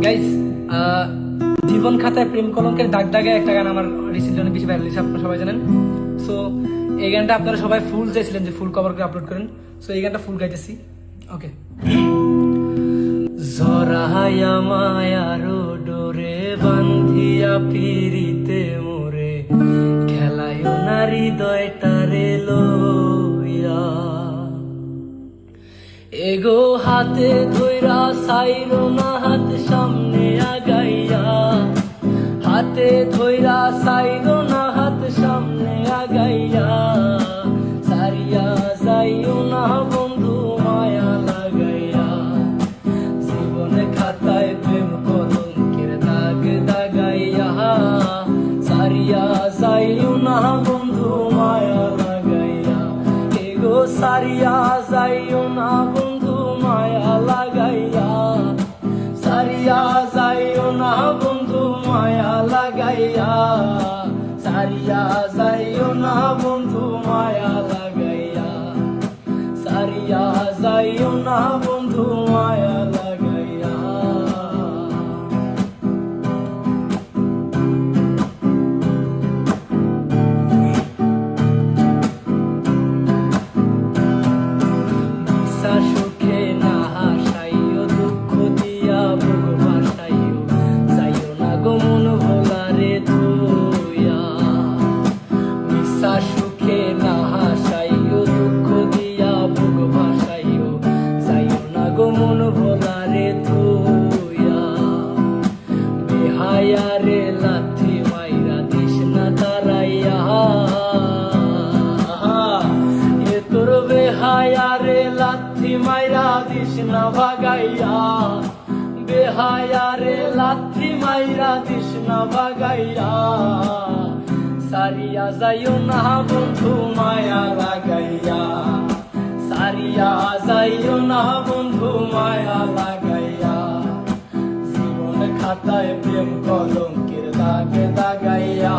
Guys, জীবন খাতায় প্রেম কলঙ্কের দাগ দাগে একটা গান আমার রিসেন্টলি অনেক বেশি ভাইরাল হয়েছে, আপনারা সবাই জানেন। সো এই গানটা আপনারা সবাই ফুল চাইছিলেন যে ফুল কভার করে আপলোড করেন। সো এই গানটা ফুল গাইতেছি। ওকে। জরায়া মায়ারো ডোরে বান্ধিয়া পিরিতে মোরে খেলায় নারী হৃদয়টারে লইয়া এগো হাতে ধইরা সাইরো না হাত সামনে আগাইয়া, হাতে ধইরা সাইরো না হাত সামনে আগাইয়া, সারিয়া যাইও না বন্ধু মায়া লাগাইয়া, জীবনে খাতায় প্রেম কলঙ্কের দাগ দাগাইয়া, সারিয়া যাইও না বন্ধু মায়া লাগাইয়া, এগো সারিয়া যাইও না বন্ধু মায়া লাগাইয়া, সারিয়া যাইও না বন্ধু মায়া লাগাইয়া, সারিয়া যাইও না বন্ধু মায়া লাগাইয়া, সারিয়া যাইও না বন্ধু মায়া লাগাইয়া। সুখে না হাসাইও, দুঃখ দিয়া বুক ভাসাইও, যাইও না গো মন ভোলারে ধুইয়া। মিশা সুখে না হাসাইও, দুঃখ দিয়া বুক ভাসাইও, যাইও না গো মন ভোলারে ধুইয়া। বেহায়ারে লাথি মাইরা দিস না দাঁড়াইয়া, এ তোর বেহায়ারে লাথি মাইরা দিস না ভাগাইয়া, বেহায়ারে লাথি মাইরা দিস না ভাগাইয়া, সারিয়া যাইও না বন্ধু মায়া লাগাইয়া, সারিয়া যাইও না বন্ধু মায়া লাগাইয়া, জীবন খাতায় প্রেম কলঙ্কের দাগ দাগাইয়া।